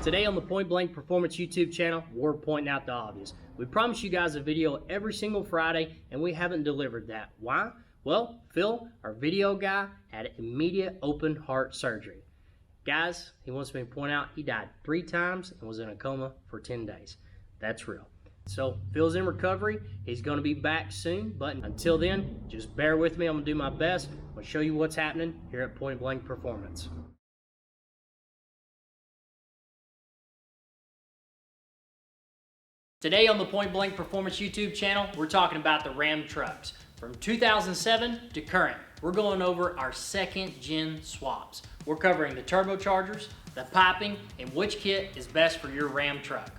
Today on the Point Blank Performance YouTube channel, we're pointing out the obvious. We promise you guys a video every single Friday, and we haven't delivered that. Why? Well, Phil, our video guy, had immediate open heart surgery. Guys, he wants me to point out he died 3 times and was in a coma for 10 days. That's real. So Phil's in recovery. He's going to be back soon, but until then, just bear with me. I'm going to do my best. I'm going to show you what's happening here at Point Blank Performance. Today on the Point Blank Performance YouTube channel, we're talking about the Ram trucks. From 2007 to current, we're going over our second gen swaps. We're covering the turbochargers, the piping, and which kit is best for your Ram truck.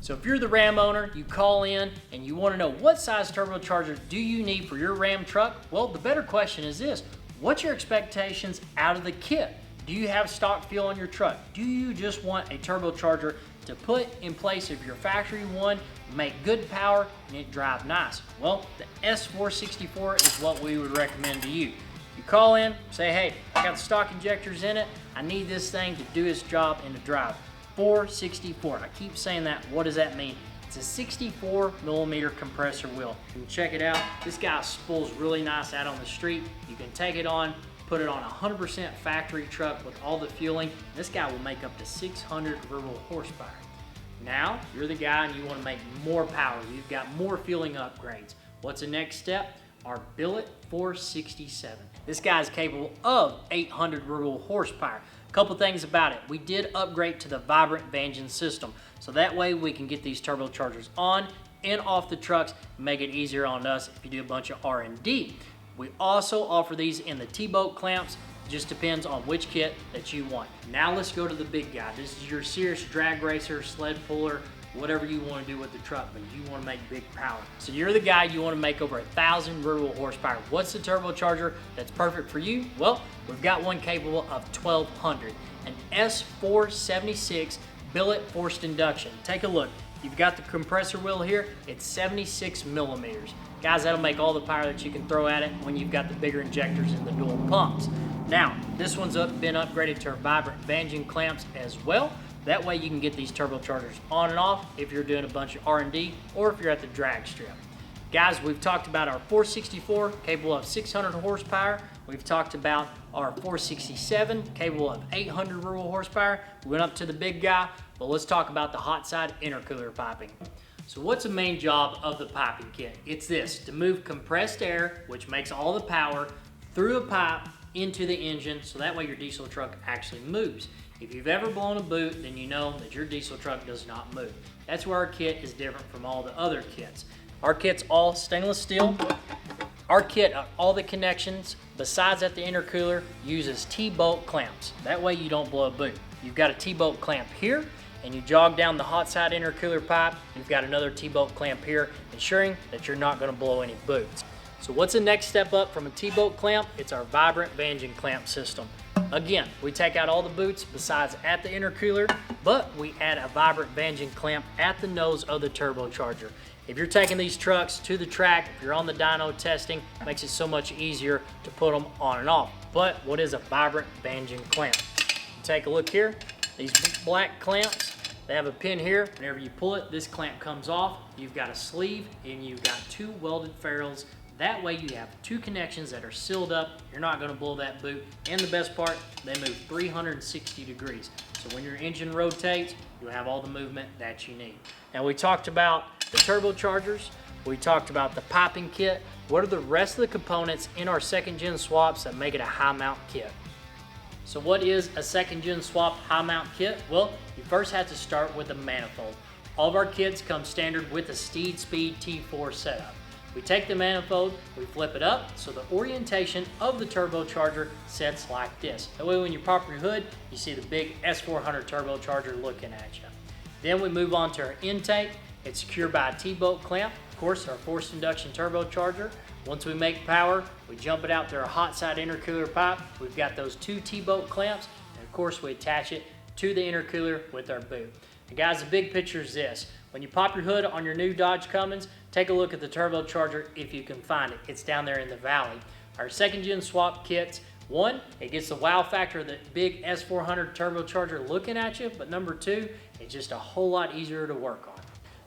So if you're the Ram owner, you call in and you want to know what size turbocharger do you need for your Ram truck? Well, the better question is this: what's your expectations out of the kit? Do you have stock fuel on your truck? Do you just want a turbocharger to put in place of your factory one, make good power, and it drive nice? Well, the S464 is what we would recommend to you. You call in, say, hey, I got the stock injectors in it. I need this thing to do its job and to drive. 464. I keep saying that. What does that mean? It's a 64 millimeter compressor wheel. You can check it out. This guy spools really nice out on the street. You can take it on, put it on a 100% factory truck with all the fueling. This guy will make up to 600 rural horsepower. Now, you're the guy and you want to make more power. You've got more fueling upgrades. What's the next step? Our Billet 467. This guy is capable of 800 rural horsepower. Couple things about it. We did upgrade to the Vibrant Vanging system, so that way we can get these turbochargers on and off the trucks and make it easier on us if you do a bunch of R&D. We also offer these in the T-bolt clamps. Just depends on which kit that you want. Now let's go to the big guy. This is your serious drag racer, sled puller, whatever you want to do with the truck, but you want to make big power. So you're the guy, you want to make over 1,000 rural horsepower. What's the turbocharger that's perfect for you? Well, we've got one capable of 1,200, an S476 billet forced induction. Take a look. You've got the compressor wheel here. It's 76 millimeters. Guys, that'll make all the power that you can throw at it when you've got the bigger injectors and the dual pumps. Now, this one's been upgraded to our Vibrant Vanging clamps as well. That way you can get these turbochargers on and off if you're doing a bunch of R&D or if you're at the drag strip. Guys, we've talked about our 464, capable of 600 horsepower. We've talked about our 467, capable of 800 rural horsepower. We went up to the big guy, but let's talk about the hot side intercooler piping. So what's the main job of the piping kit? It's this: to move compressed air, which makes all the power, through a pipe into the engine, so that way your diesel truck actually moves. If you've ever blown a boot, then you know that your diesel truck does not move. That's where our kit is different from all the other kits. Our kit's all stainless steel. Our kit, all the connections, besides at the intercooler, uses T-bolt clamps. That way you don't blow a boot. You've got a T-bolt clamp here, and you jog down the hot side intercooler pipe, you've got another T-bolt clamp here, ensuring that you're not going to blow any boots. So what's the next step up from a T-bolt clamp? It's our Vibrant Vanging clamp system. Again, we take out all the boots besides at the intercooler, but we add a Vibrant Vanging clamp at the nose of the turbocharger. If you're taking these trucks to the track, if you're on the dyno testing, it makes it so much easier to put them on and off. But what is a Vibrant Vanging clamp? Take a look here. These black clamps, they have a pin here. Whenever you pull it, this clamp comes off. You've got a sleeve and you've got 2 welded ferrules. That way you have 2 connections that are sealed up. You're not going to blow that boot. And the best part, they move 360 degrees. So when your engine rotates, you'll have all the movement that you need. Now, we talked about the turbochargers. We talked about the piping kit. What are the rest of the components in our second gen swaps that make it a high mount kit? So what is a second gen swap high mount kit? Well, you first have to start with a manifold. All of our kits come standard with a Steed Speed T4 setup. We take the manifold, we flip it up, so the orientation of the turbocharger sets like this. That way when you pop your hood, you see the big S400 turbocharger looking at you. Then we move on to our intake. It's secured by a T-bolt clamp. Of course, our forced induction turbocharger. Once we make power, we jump it out to our hot side intercooler pipe. We've got those 2 T-bolt clamps, and of course we attach it to the intercooler with our boot. And guys, the big picture is this: when you pop your hood on your new Dodge Cummins, take a look at the turbocharger if you can find it. It's down there in the valley. Our second gen swap kits, One, it gets the wow factor of the big S400 turbocharger looking at you, but number two, it's just a whole lot easier to work on.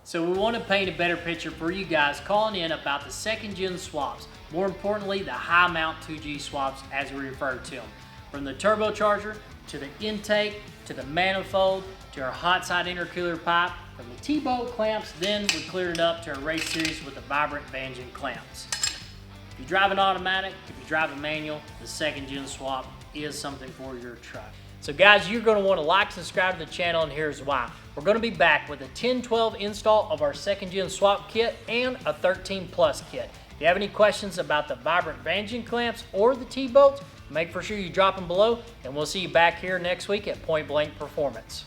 So we want to paint a better picture for you guys calling in about the second gen swaps. More importantly, the high mount 2G swaps as we refer to them. From the turbocharger, to the intake, to the manifold, to our hot side intercooler pipe, from the T-bolt clamps, then we cleared it up to our race series with the vibrant Vanging clamps. If you drive an automatic, if you drive a manual, the second gen swap is something for your truck. So guys, you're going to want to like and subscribe to the channel, and here's why. We're going to be back with a 10-12 install of our second gen swap kit and a 13 plus kit. If you have any questions about the vibrant Vanging clamps or the T-bolts, make for sure you drop them below, and we'll see you back here next week at Point Blank Performance.